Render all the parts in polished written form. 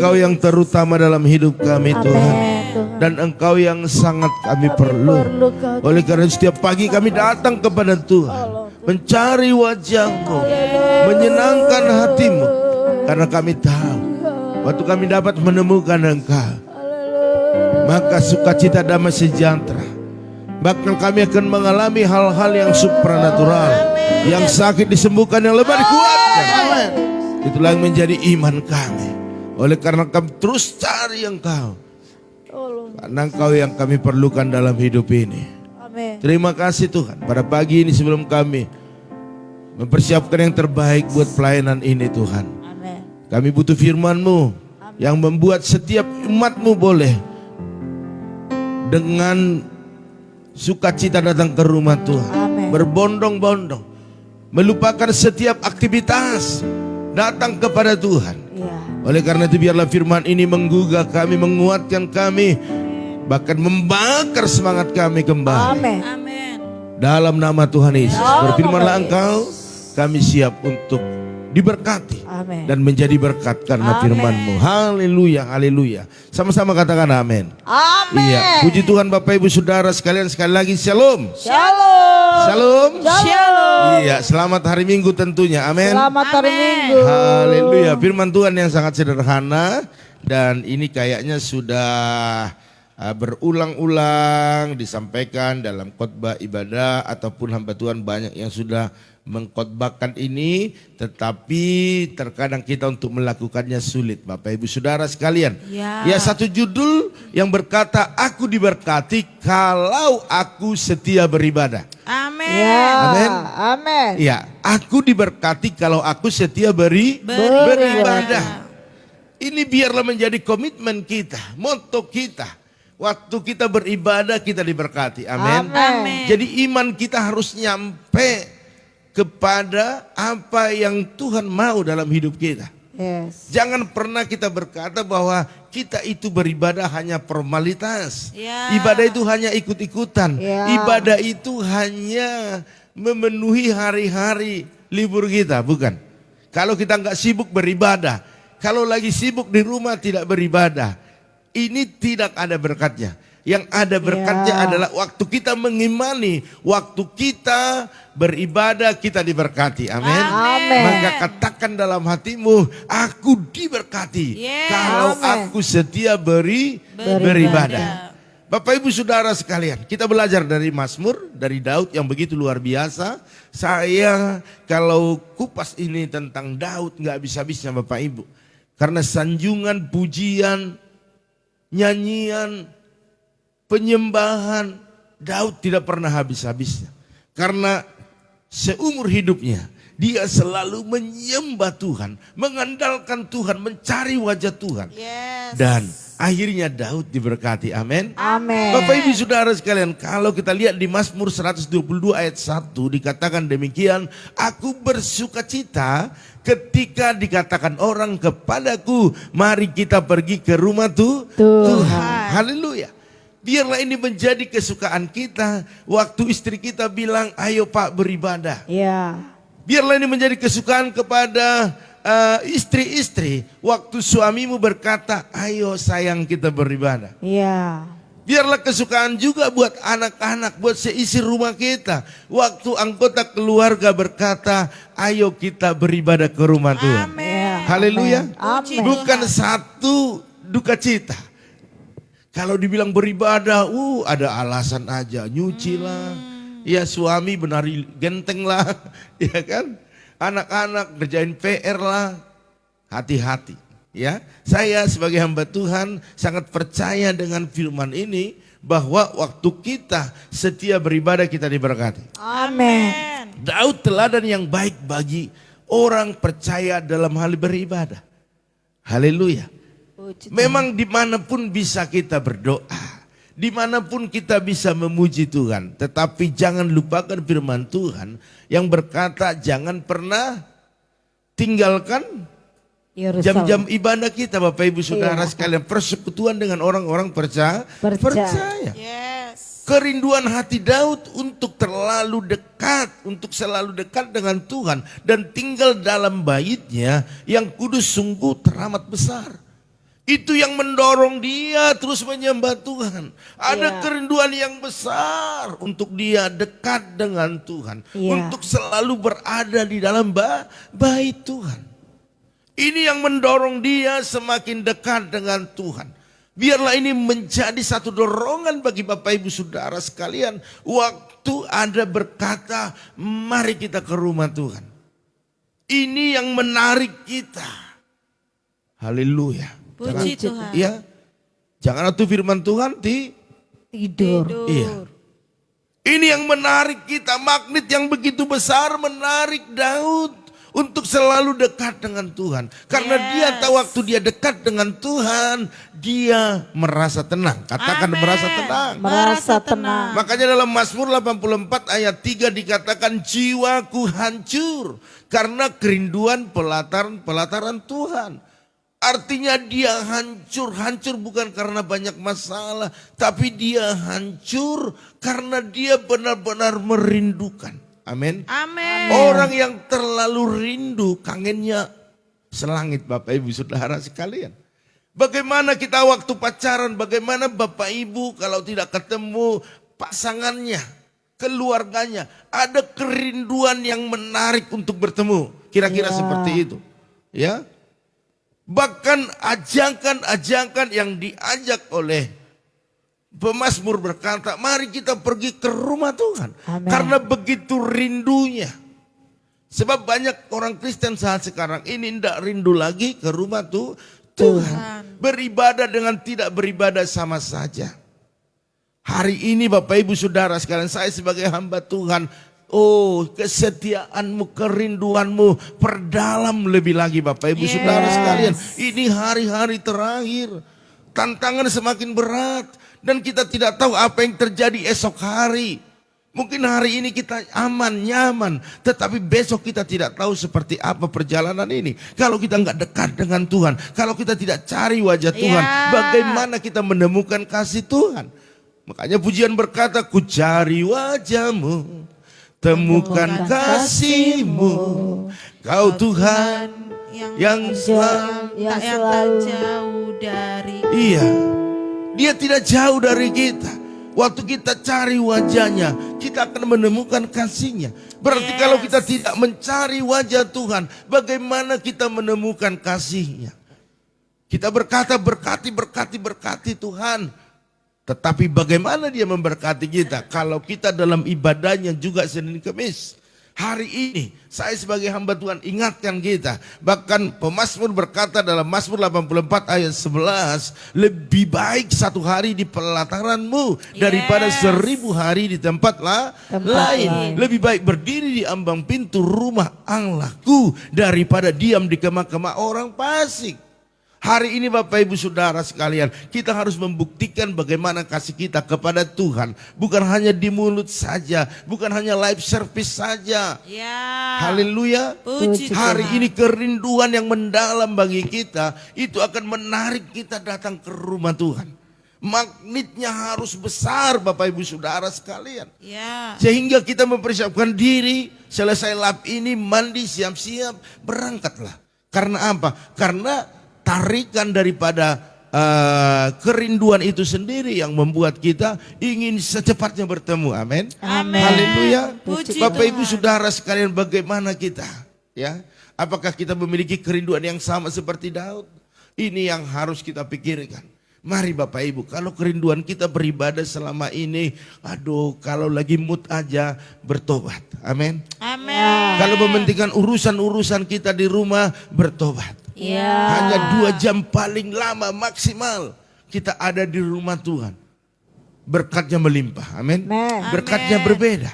Engkau yang terutama dalam hidup kami Tuhan. Dan Engkau yang sangat kami perlu. Oleh karena setiap pagi kami datang kepada Tuhan, mencari wajah-Mu, menyenangkan hati-Mu. Karena kami tahu waktu kami dapat menemukan Engkau, maka sukacita damai sejahtera. Bahkan kami akan mengalami hal-hal yang supranatural. Yang sakit disembuhkan, yang lemah dikuatkan. Itulah yang menjadi iman kami. Oleh karena kami terus cari Engkau, karena Engkau yang kami perlukan dalam hidup ini. Terima kasih Tuhan. Pada pagi ini sebelum kami mempersiapkan yang terbaik buat pelayanan ini Tuhan, kami butuh firman-Mu yang membuat setiap umat-Mu boleh dengan sukacita datang ke rumah Tuhan, berbondong-bondong, melupakan setiap aktivitas, datang kepada Tuhan. Oleh karena itu biarlah firman ini menggugah kami, menguatkan kami, bahkan membakar semangat kami kembali. Dalam nama Tuhan Yesus, berfirmanlah Engkau, kami siap untuk diberkati dan menjadi berkat karena firman-Mu. Haleluya, haleluya. Sama-sama katakan amin. Iya, puji Tuhan Bapak Ibu Saudara sekalian, sekali lagi shalom. Shalom. Iya, selamat hari Minggu tentunya. Amin. Selamat hari Minggu. Haleluya. Firman Tuhan yang sangat sederhana dan ini kayaknya sudah berulang-ulang disampaikan dalam khotbah ibadah ataupun hamba Tuhan banyak yang sudah mengkhotbahkan ini, tetapi terkadang kita untuk melakukannya sulit Bapak Ibu Saudara sekalian. Ya, satu judul yang berkata aku diberkati kalau aku setia beribadah. Amin. Amin. Ya, aku diberkati kalau aku setia beribadah. Ini biarlah menjadi komitmen kita, motto kita. Waktu kita beribadah kita diberkati. Amin. Jadi iman kita harus nyampe kepada apa yang Tuhan mau dalam hidup kita. Jangan pernah kita berkata bahwa kita itu beribadah hanya formalitas. Ibadah itu hanya ikut-ikutan. Ibadah itu hanya memenuhi hari-hari libur kita, bukan. Kalau kita nggak sibuk beribadah, kalau lagi sibuk di rumah tidak beribadah, ini tidak ada berkatnya. Yang ada berkatnya adalah waktu kita mengimani, waktu kita beribadah kita diberkati. Amin. Maka katakan dalam hatimu, aku diberkati kalau aku setia beribadah. Bapak Ibu Saudara sekalian, kita belajar dari Mazmur, dari Daud yang begitu luar biasa. Saya kalau kupas ini tentang Daud nggak habis-habisnya Bapak Ibu. Karena sanjungan, pujian, nyanyian, penyembahan Daud tidak pernah habis-habisnya. Karena seumur hidupnya dia selalu menyembah Tuhan, mengandalkan Tuhan, mencari wajah Tuhan. Dan akhirnya Daud diberkati. Amin. Bapak Ibu Saudara sekalian, kalau kita lihat di Mazmur 122 ayat 1 dikatakan demikian, aku bersukacita ketika dikatakan orang kepadaku, mari kita pergi ke rumah Tuhan. Haleluya. Biarlah ini menjadi kesukaan kita. Waktu istri kita bilang, ayo Pak beribadah. Biarlah ini menjadi kesukaan kepada istri-istri. Waktu suamimu berkata, ayo sayang kita beribadah. Biarlah kesukaan juga buat anak-anak, buat seisi rumah kita. Waktu anggota keluarga berkata, ayo kita beribadah ke rumah Tuhan. Haleluya. Bukan satu duka cita. Kalau dibilang beribadah, ada alasan aja, nyuci lah, ya suami benari genteng lah, ya kan, anak-anak kerjain PR lah, hati-hati, ya. Saya sebagai hamba Tuhan sangat percaya dengan firman ini bahwa waktu kita setia beribadah kita diberkati. Amin. Daud teladan yang baik bagi orang percaya dalam hal beribadah. Haleluya. Memang dimanapun bisa kita berdoa, dimanapun kita bisa memuji Tuhan. Tetapi jangan lupakan firman Tuhan yang berkata jangan pernah tinggalkan jam-jam ibadah kita Bapak Ibu Saudara sekalian. Persekutuan dengan orang-orang percaya. Kerinduan hati Daud untuk terlalu dekat, untuk selalu dekat dengan Tuhan. Dan tinggal dalam baitnya yang kudus sungguh teramat besar. Itu yang mendorong dia terus menyembah Tuhan. Ada Iya. kerinduan yang besar untuk dia dekat dengan Tuhan. Iya. Untuk selalu berada di dalam bait Tuhan. Ini yang mendorong dia semakin dekat dengan Tuhan. Biarlah ini menjadi satu dorongan bagi Bapak Ibu Saudara sekalian. Waktu Anda berkata, mari kita ke rumah Tuhan. Ini yang menarik kita. Haleluya. Puji Tuhan. Ya, jangan itu firman Tuhan Tidur. Iya. Ini yang menarik kita, magnet yang begitu besar menarik Daud untuk selalu dekat dengan Tuhan. Karena dia tahu waktu dia dekat dengan Tuhan, dia merasa tenang. Katakan Amen. merasa tenang. Merasa tenang. Makanya dalam Mazmur 84 ayat 3 dikatakan jiwaku hancur karena kerinduan pelataran Tuhan. Artinya dia hancur bukan karena banyak masalah, tapi dia hancur karena dia benar-benar merindukan. Amin. Amin. Orang yang terlalu rindu kangennya selangit Bapak Ibu Saudara sekalian. Bagaimana kita waktu pacaran, bagaimana Bapak Ibu kalau tidak ketemu pasangannya, keluarganya, ada kerinduan yang menarik untuk bertemu. Kira-kira seperti itu. Ya. Bahkan ajakan-ajakan yang diajak oleh pemazmur berkata, mari kita pergi ke rumah Tuhan. Amen. Karena begitu rindunya. Sebab banyak orang Kristen saat sekarang ini tidak rindu lagi ke rumah Tuhan. Beribadah dengan tidak beribadah sama saja. Hari ini Bapak Ibu Saudara sekalian, saya sebagai hamba Tuhan, oh, kesetiaanmu, kerinduanmu perdalam lebih lagi Bapak Ibu Saudara sekalian. Ini hari-hari terakhir. Tantangan semakin berat. Dan kita tidak tahu apa yang terjadi esok hari. Mungkin hari ini kita aman, nyaman. Tetapi besok kita tidak tahu seperti apa perjalanan ini. Kalau kita nggak dekat dengan Tuhan. Kalau kita tidak cari wajah Tuhan. Bagaimana kita menemukan kasih Tuhan. Makanya pujian berkata, ku cari wajah-Mu. Temukan kasih-Mu, Kau Tuhan yang tak jauh dari. Iya, Dia tidak jauh dari kita. Waktu kita cari wajahnya, kita akan menemukan kasih-Nya. Berarti kalau kita tidak mencari wajah Tuhan, bagaimana kita menemukan kasih-Nya? Kita berkata berkati Tuhan. Tetapi bagaimana dia memberkati kita kalau kita dalam ibadahnya juga Senin Kemis. Hari ini saya sebagai hamba Tuhan ingatkan kita. Bahkan pemazmur berkata dalam Mazmur 84 ayat 11. Lebih baik satu hari di pelataran-Mu daripada 1000 hari di tempat lain. Lebih baik berdiri di ambang pintu rumah Allahku daripada diam di kemah-kemah orang fasik. Hari ini Bapak Ibu Saudara sekalian, kita harus membuktikan bagaimana kasih kita kepada Tuhan. Bukan hanya di mulut saja, bukan hanya live service saja. Haleluya. Hari ini kerinduan yang mendalam bagi kita, itu akan menarik kita datang ke rumah Tuhan. Magnetnya harus besar Bapak Ibu Saudara sekalian. Sehingga kita mempersiapkan diri, selesai lap ini, mandi, siap-siap, berangkatlah. Karena apa? Karena tarikan daripada kerinduan itu sendiri yang membuat kita ingin secepatnya bertemu. Amin. Haleluya. Bapak Ibu Saudara sekalian, bagaimana kita? Ya, apakah kita memiliki kerinduan yang sama seperti Daud? Ini yang harus kita pikirkan. Mari Bapak Ibu, kalau kerinduan kita beribadah selama ini, aduh, kalau lagi mood aja bertobat. Amin. Kalau mementingkan urusan-urusan kita di rumah, bertobat. Hanya 2 jam paling lama maksimal kita ada di rumah Tuhan. Berkatnya melimpah. Amin. Berkatnya berbeda.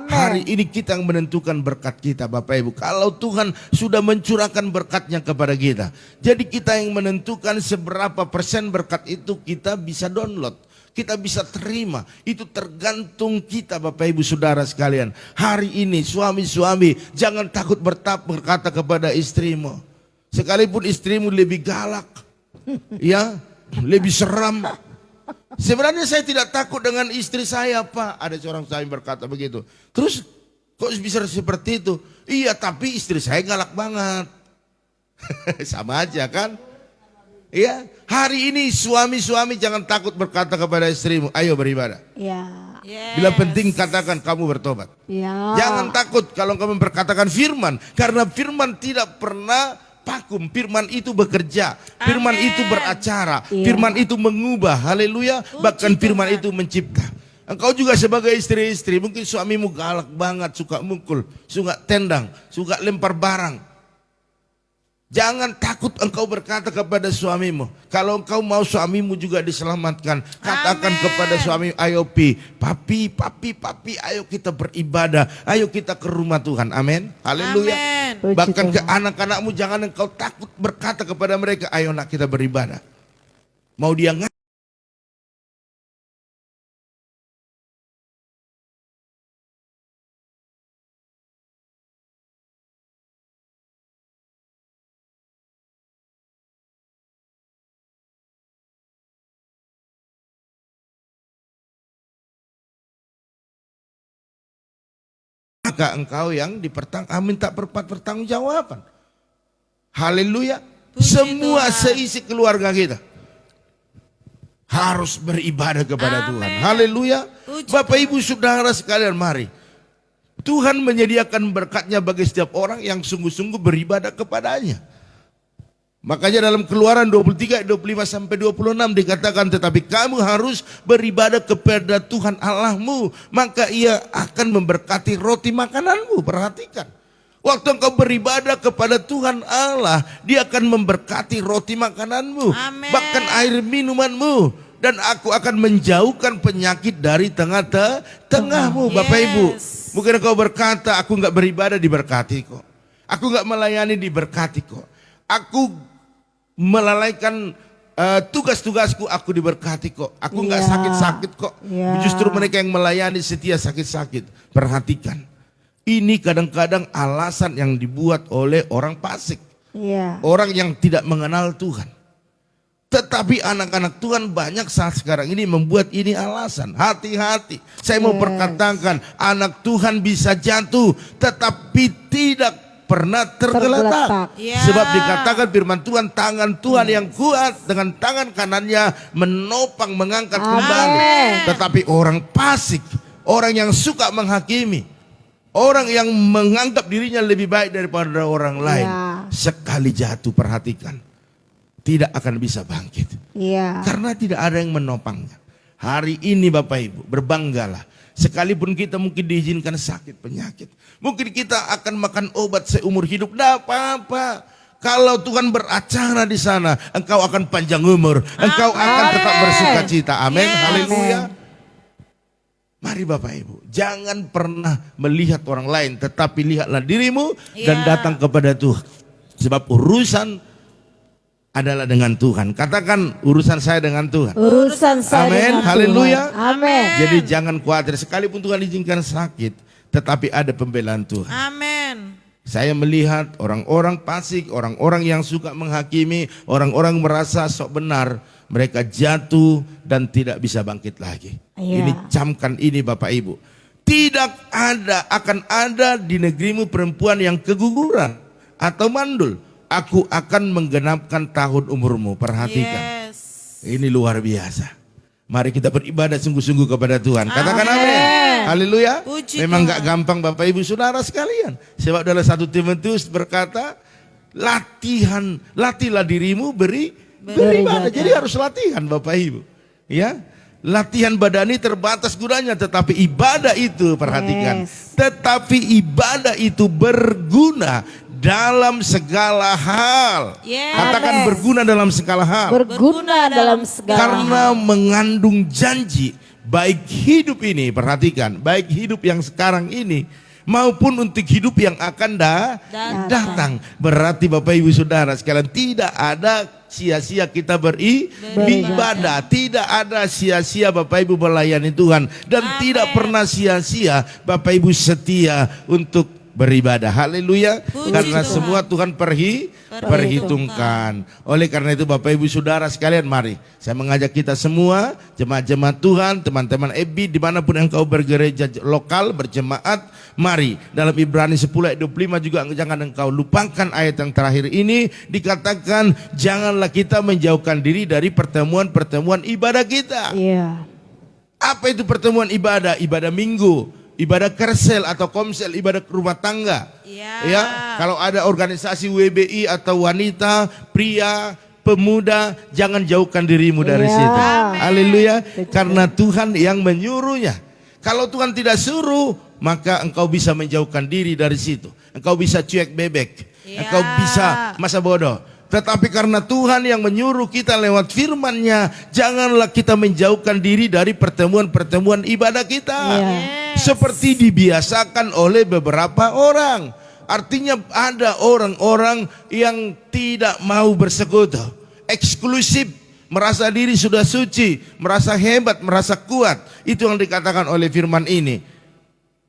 Hari ini kita yang menentukan berkat kita Bapak Ibu. Kalau Tuhan sudah mencurahkan berkatnya kepada kita, jadi kita yang menentukan seberapa persen berkat itu kita bisa download, kita bisa terima. Itu tergantung kita Bapak Ibu Saudara sekalian. Hari ini suami-suami jangan takut berkata kepada istrimu. Sekalipun istrimu lebih galak, ya, lebih seram. Sebenarnya saya tidak takut dengan istri saya, Pak. Ada seorang suami berkata begitu. Terus kok bisa seperti itu? Iya, tapi istri saya galak banget. Sama aja kan? Ya, hari ini suami-suami jangan takut berkata kepada istrimu, ayo beribadah. Ya. Bila penting katakan kamu bertobat. Ya. Jangan takut kalau kamu berkatakan firman, karena firman tidak pernah vakum. Firman itu bekerja, firman itu beracara, firman itu mengubah. Haleluya. Bahkan firman itu mencipta. Engkau juga sebagai istri-istri, mungkin suamimu galak banget, suka mukul, suka tendang, suka lempar barang. Jangan takut engkau berkata kepada suamimu. Kalau engkau mau suamimu juga diselamatkan, katakan kepada suami, ayo papi, ayo kita beribadah, ayo kita ke rumah Tuhan. Amin. Haleluya. Bahkan ke anak-anakmu jangan engkau takut berkata kepada mereka, ayo nak kita beribadah. Mau dia maka engkau yang minta pertanggungjawaban. Haleluya. Semua seisi keluarga kita harus beribadah kepada Tuhan. Haleluya. Bapak Ibu Saudara sekalian, mari. Tuhan menyediakan berkatnya bagi setiap orang yang sungguh-sungguh beribadah kepadanya. Makanya dalam Keluaran 23, 25 sampai 26 dikatakan, tetapi kamu harus beribadah kepada Tuhan Allahmu, maka Ia akan memberkati roti makananmu. Perhatikan. Waktu engkau beribadah kepada Tuhan Allah, Dia akan memberkati roti makananmu, bahkan air minumanmu, dan aku akan menjauhkan penyakit dari tengahmu. Bapak Ibu, mungkin engkau berkata, aku enggak beribadah diberkati kok. Aku enggak melayani diberkati kok. Aku melalaikan tugas-tugasku, aku diberkati kok. Aku enggak sakit-sakit kok. Justru mereka yang melayani setia sakit-sakit. Perhatikan. Ini kadang-kadang alasan yang dibuat oleh orang fasik. Orang yang tidak mengenal Tuhan. Tetapi anak-anak Tuhan banyak saat sekarang ini membuat ini alasan. Hati-hati. Saya mau perkatakan, anak Tuhan bisa jatuh tetapi tidak pernah tergeletak. Sebab dikatakan firman Tuhan, tangan Tuhan yang kuat dengan tangan kanannya menopang mengangkat kembali. Tetapi orang fasik, orang yang suka menghakimi, orang yang menganggap dirinya lebih baik daripada orang lain, sekali jatuh, perhatikan, tidak akan bisa bangkit. Karena tidak ada yang menopangnya. Hari ini Bapak Ibu, berbanggalah. Sekalipun kita mungkin diizinkan sakit penyakit, mungkin kita akan makan obat seumur hidup, tidak apa-apa. Kalau Tuhan beracara di sana, engkau akan panjang umur, engkau akan tetap bersuka cita. Amin. Haleluya. Mari Bapak Ibu, jangan pernah melihat orang lain, tetapi lihatlah dirimu dan datang kepada Tuhan. Sebab urusan adalah dengan Tuhan. Katakan, urusan saya dengan Tuhan. Urusan saya Amin. dengan Haleluya. Tuhan. Amin. Jadi jangan khawatir, sekalipun Tuhan izinkan sakit, tetapi ada pembelaan Tuhan. Amin. Saya melihat orang-orang fasik, orang-orang yang suka menghakimi, orang-orang merasa sok benar, mereka jatuh dan tidak bisa bangkit lagi. Ini camkan ini Bapak Ibu. Tidak akan ada di negerimu perempuan yang keguguran atau mandul. Aku akan menggenapkan tahun umurmu. Perhatikan. Ini luar biasa. Mari kita beribadah sungguh-sungguh kepada Tuhan. Katakan amin. Haleluya. Memang gak gampang Bapak Ibu Saudara sekalian. Sebab dalam 1 Timotius berkata, latilah dirimu beribadah. Jadi harus latihan Bapak Ibu. Ya. Latihan badani terbatas gunanya, tetapi ibadah itu, perhatikan, tetapi ibadah itu berguna dalam segala hal. Katakan berguna dalam segala hal. Berguna dalam segala Karena mengandung janji baik hidup ini, perhatikan, baik hidup yang sekarang ini maupun untuk hidup yang akan datang. Berarti Bapak Ibu Saudara sekalian, tidak ada sia-sia kita beribadah, tidak ada sia-sia Bapak Ibu melayani Tuhan, dan tidak pernah sia-sia Bapak Ibu setia untuk beribadah. Haleluya. Puji Karena Tuhan. semua Tuhan perhitungkan. Oleh karena itu Bapak Ibu Saudara sekalian, mari saya mengajak kita semua, jemaat-jemaat Tuhan, teman-teman EBI dimanapun engkau bergereja lokal, berjemaat, mari dalam Ibrani 10 ayat 25 juga jangan engkau lupakan ayat yang terakhir ini, dikatakan janganlah kita menjauhkan diri dari pertemuan-pertemuan ibadah kita. Iya. Apa itu pertemuan ibadah? Ibadah minggu, ibadah kersel atau komsel, ibadah rumah tangga. Ya, kalau ada organisasi WBI atau wanita, pria, pemuda, jangan jauhkan dirimu dari Iya. situ. Amin. Haleluya. Karena Tuhan yang menyuruhnya. Kalau Tuhan tidak suruh, maka engkau bisa menjauhkan diri dari situ. Engkau bisa cuek bebek. Ya. Engkau bisa masa bodoh. Tetapi karena Tuhan yang menyuruh kita lewat firman-Nya, janganlah kita menjauhkan diri dari pertemuan-pertemuan ibadah kita. Yes. Seperti dibiasakan oleh beberapa orang. Artinya ada orang-orang yang tidak mau bersekutu, eksklusif, merasa diri sudah suci, merasa hebat, merasa kuat. Itu yang dikatakan oleh firman ini.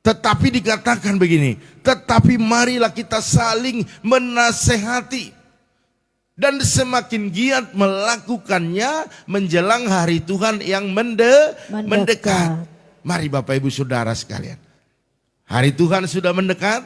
Tetapi dikatakan begini, tetapi marilah kita saling menasehati. Dan semakin giat melakukannya menjelang hari Tuhan yang mendekat. Mari Bapak Ibu Saudara sekalian. Hari Tuhan sudah mendekat.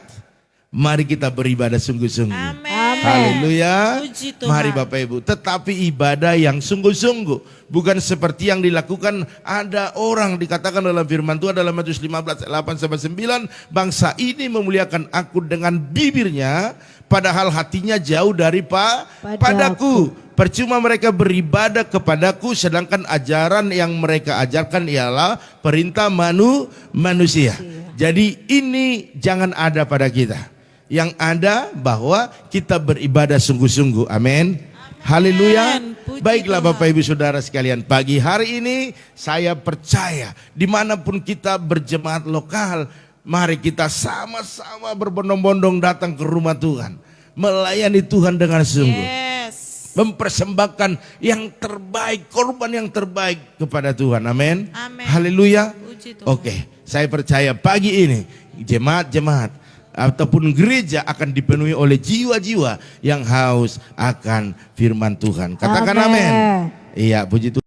Mari kita beribadah sungguh-sungguh. Amin. Haleluya. Puji Tuhan. Mari Bapak Ibu. Tetapi ibadah yang sungguh-sungguh. Bukan seperti yang dilakukan ada orang, dikatakan dalam firman Tuhan dalam Matius 15 8-9. Bangsa ini memuliakan aku dengan bibirnya, padahal hatinya jauh dari padaku. Percuma mereka beribadah kepadaku, sedangkan ajaran yang mereka ajarkan ialah perintah manusia. Jadi ini jangan ada pada kita. Yang ada bahwa kita beribadah sungguh-sungguh. Amin. Haleluya. Puji Baiklah Tuhan. Bapak Ibu Saudara sekalian, pagi hari ini saya percaya dimanapun kita berjemaat lokal, mari kita sama-sama berbondong-bondong datang ke rumah Tuhan, melayani Tuhan dengan sungguh, mempersembahkan yang terbaik, korban yang terbaik kepada Tuhan. Amin. Amin. Haleluya. Puji Tuhan. Oke, saya percaya pagi ini jemaat-jemaat ataupun gereja akan dipenuhi oleh jiwa-jiwa yang haus akan firman Tuhan. Katakan amin. Iya, puji Tuhan.